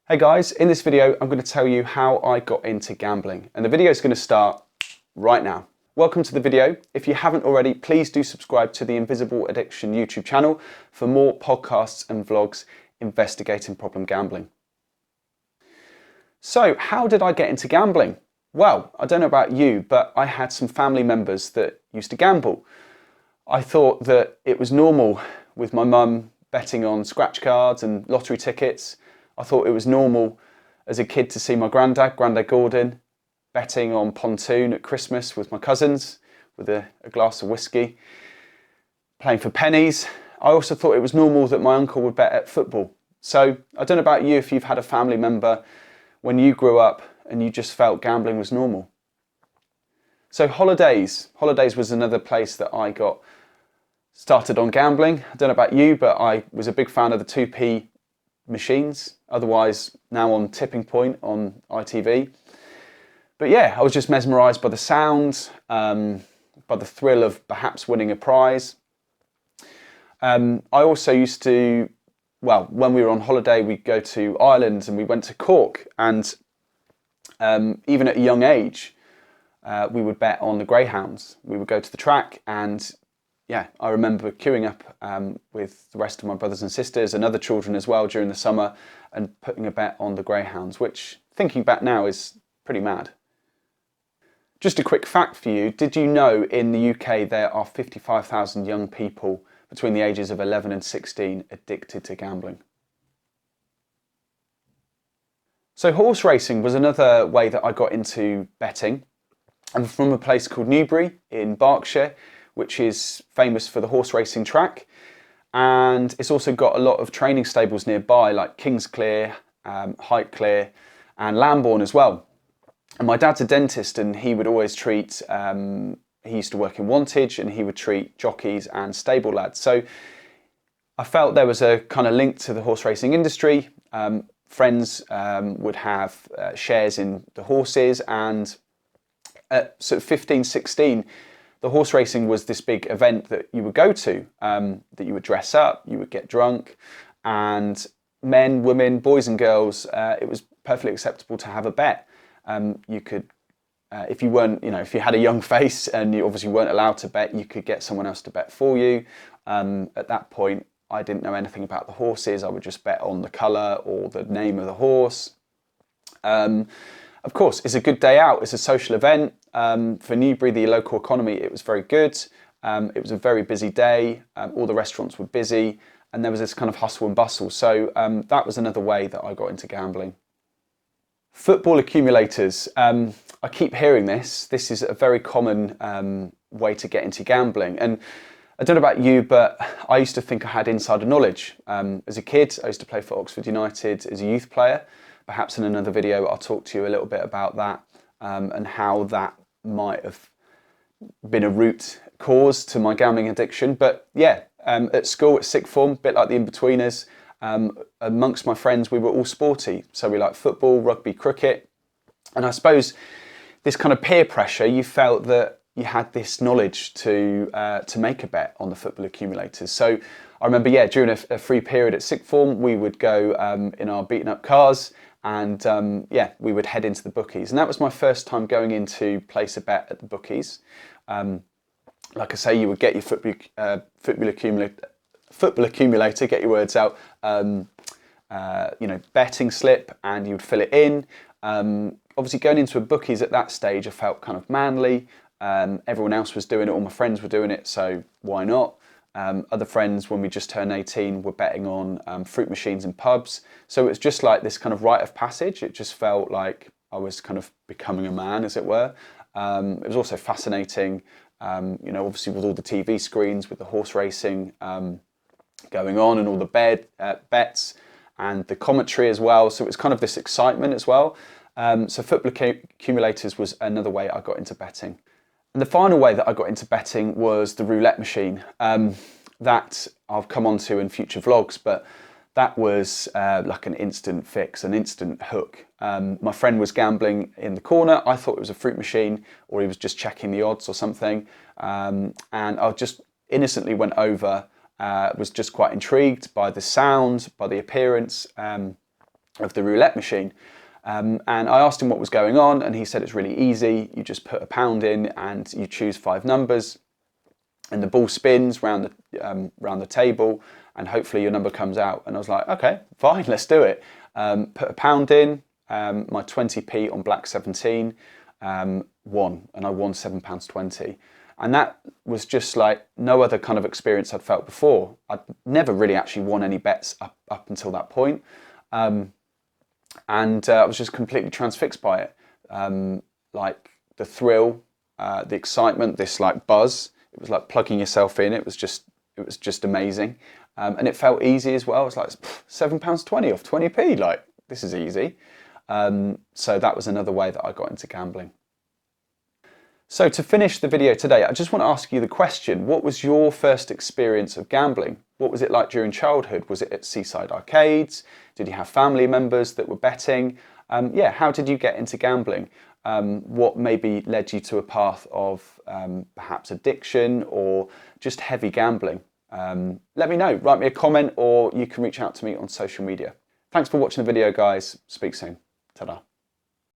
Hey guys, in this video I'm going to tell you how I got into gambling, and the video is going to start right now. Welcome to the video. If you haven't already, please do subscribe to the Invisible Addiction YouTube channel for more podcasts and vlogs investigating problem gambling. So how did I get into gambling? Well, I don't know about you, but I had some family members that used to gamble. I thought that it was normal with my mum betting on scratch cards and lottery tickets. I thought it was normal as a kid to see my Grandad Gordon, betting on pontoon at Christmas with my cousins with a glass of whiskey, playing for pennies. I also thought it was normal that my uncle would bet at football. So I don't know about you if you've had a family member when you grew up and you just felt gambling was normal. So holidays was another place that I got started on gambling. I don't know about you, but I was a big fan of the 2p machines, otherwise now on Tipping Point on ITV. But yeah, I was just mesmerised by the sound, by the thrill of perhaps winning a prize. I also used to, well, when we were on holiday, we'd go to Ireland and we went to Cork, and even at a young age, we would bet on the Greyhounds. We would go to the track, and yeah, I remember queuing up with the rest of my brothers and sisters and other children as well during the summer and putting a bet on the Greyhounds, which, thinking back now, is pretty mad. Just a quick fact for you, did you know in the UK there are 55,000 young people between the ages of 11 and 16 addicted to gambling? So horse racing was another way that I got into betting. I'm from a place called Newbury in Berkshire, which is famous for the horse racing track, and it's also got a lot of training stables nearby like Kingsclear, Highclere and Lambourne as well. And my dad's a dentist, and he would always treat, he used to work in Wantage, and he would treat jockeys and stable lads. So I felt there was a kind of link to the horse racing industry. Friends would have shares in the horses, and at sort of 15, 16, the horse racing was this big event that you would go to, that you would dress up, you would get drunk, and men, women, boys and girls, it was perfectly acceptable to have a bet. You could, if you weren't, if you had a young face and you obviously weren't allowed to bet, you could get someone else to bet for you. At that point, I didn't know anything about the horses. I would just bet on the colour or the name of the horse. Of course, it's a good day out. It's a social event. For Newbury, the local economy, it was very good. It was a very busy day. All the restaurants were busy, and there was this kind of hustle and bustle. So that was another way that I got into gambling. Football accumulators. I keep hearing this. This is a very common way to get into gambling. And I don't know about you, but I used to think I had insider knowledge. As a kid, I used to play for Oxford United as a youth player. Perhaps in another video, I'll talk to you a little bit about that and how that might have been a root cause to my gambling addiction. But yeah, at school, at sixth form, a bit like the in-betweeners, amongst my friends, we were all sporty. So we liked football, rugby, cricket. And I suppose this kind of peer pressure, you felt that you had this knowledge to make a bet on the football accumulators. So I remember, yeah, during a free period at sixth form, we would go in our beaten up cars, and yeah, we would head into the bookies. And that was my first time going in to place a bet at the bookies. Like I say, you would get your football accumulator, get your words out, betting slip, and you would fill it in. Obviously going into a bookies at that stage, I felt kind of manly. Everyone else was doing it, all my friends were doing it, so why not? Other friends, when we just turned 18, were betting on fruit machines in pubs. So it was just like this kind of rite of passage. It just felt like I was kind of becoming a man, as it were. It was also fascinating, obviously with all the TV screens, with the horse racing going on, and all the bets and the commentary as well. So it was kind of this excitement as well. So football accumulators was another way I got into betting. And the final way that I got into betting was the roulette machine, that I'll come on to in future vlogs, but that was like an instant fix, an instant hook. My friend was gambling in the corner. I thought it was a fruit machine, or he was just checking the odds or something. And I just innocently went over, was just quite intrigued by the sound, by the appearance. of the roulette machine. And I asked him what was going on, and he said it's really easy. You just put a pound in and you choose 5 numbers, and the ball spins round the table, and hopefully your number comes out. And I was like, okay, fine, let's do it. Put a pound in, my 20p on black 17, won, and I won £7.20. And that was just like no other kind of experience I'd felt before. I'd never really actually won any bets up until that point. And I was just completely transfixed by it. Like the thrill, the excitement, this like buzz. It was like plugging yourself in. It was just amazing. And it felt easy as well. It was like £7.20 off 20p. Like, this is easy. So that was another way that I got into gambling. So to finish the video today, I just want to ask you the question: what was your first experience of gambling? What was it like during childhood? Was it at seaside arcades? Did you have family members that were betting? Yeah, how did you get into gambling? What maybe led you to a path of perhaps addiction or just heavy gambling? Let me know. Write me a comment, or you can reach out to me on social media. Thanks for watching the video, guys. Speak soon. Ta-da.